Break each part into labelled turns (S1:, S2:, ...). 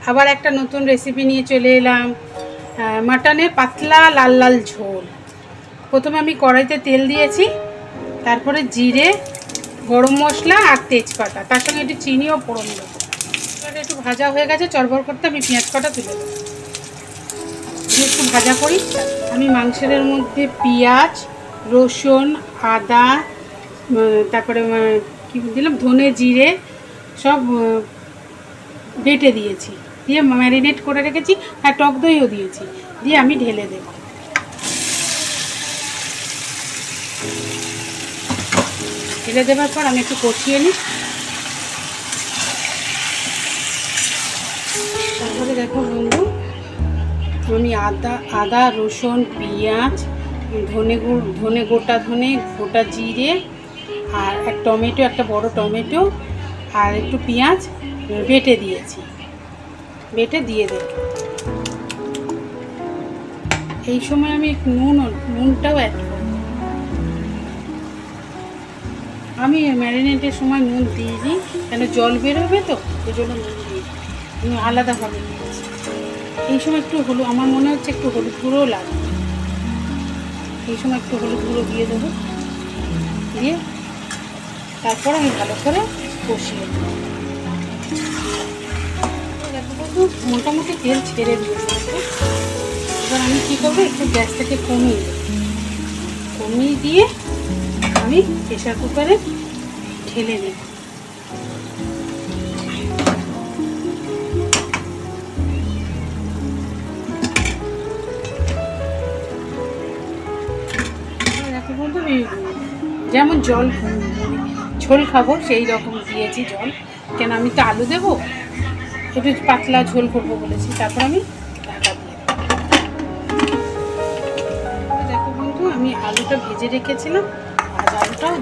S1: আবার একটা নতুন রেসিপি নিয়ে চলে এলাম। মাটনের পাতলা লাল লাল ঝোল। প্রথমে আমি কড়াইতে তেল দিয়েছি, তারপরে জিরে, গরম মশলা আর তেজপাতা, তার সঙ্গে একটু চিনিও ফোড়ন দেবো। এবার একটু ভাজা হয়ে গেছে, চড়বড় করতে আমি পেঁয়াজ কটা তুলে দেবো। একটু ভাজা করি। আমি মাংসের মধ্যে পেঁয়াজ, রসুন, আদা, তারপরে কী দিলাম, ধনে জিরে সব বেটে দিয়েছি, দিয়ে ম্যারিনেট করে রেখেছি, আর টক দইও দিয়েছি, দিয়ে আমি ঢেলে দেব। ঢেলে দেওয়ার পর আমি একটু কষিয়ে নিই। তারপরে দেখো বন্ধু, আমি আদা রসুন পেঁয়াজ, ধনে গোটা জিরে আর এক টমেটো, একটা বড় টমেটো আর একটু পেঁয়াজ বেটে দিয়েছি, বেটে দিয়ে দেব। এই সময় আমি নুনটাও অ্যাড করব। আমি ম্যারিনেটের সময় নুন দিয়ে দিই, কেন জল বেরোবে তো, ওই জন্য নুন দিই, আমি আলাদাভাবে নিয়েছি। এই সময় একটু হলুদ, আমার মনে হচ্ছে একটু হলুদ গুঁড়োও লাগবে, এই সময় একটু হলুদ গুঁড়ো দিয়ে দেবো, দিয়ে তারপর আমি ভালো করে কষিয়ে দেবো। মোটামুটি তেল ছেড়ে দিয়েছি। এবার আমি কী করবো, একটু গ্যাসটাকে কমিয়ে দিয়ে আমি প্রেশার কুকারে ঢেলে নেব। যেমন ঝোল খাবো সেই রকম দিয়েছি জল, কেন আমি তো আলু দেবো, একটু পাতলা ঝোল করবো বলেছি। তারপর আমি ঢাকা দিয়ে দেবো। দেখো বন্ধু, আমি আলুটা ভেজে রেখেছিলাম, ভাজা আলুটাও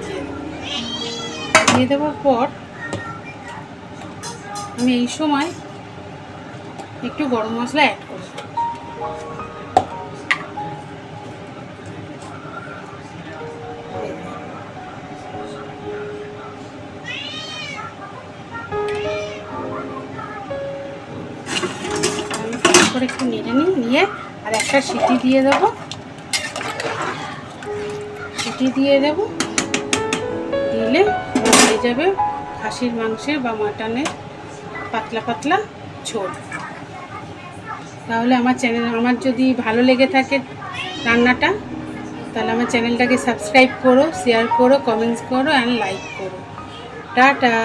S1: দিয়ে দেওয়ার পর আমি এই সময় একটু গরম মশলা অ্যাড করব। করে একটু নিয়ে আর একটা সিটি দিয়ে দেবো, দিলে হয়ে যাবে খাসির মাংসের বা মাটনের পাতলা পাতলা ঝোল। তাহলে আমার যদি ভালো লেগে থাকে রান্নাটা, তাহলে আমার চ্যানেলটাকে সাবস্ক্রাইব করো, শেয়ার করো, কমেন্টস করো অ্যান্ড লাইক করো। টাটা।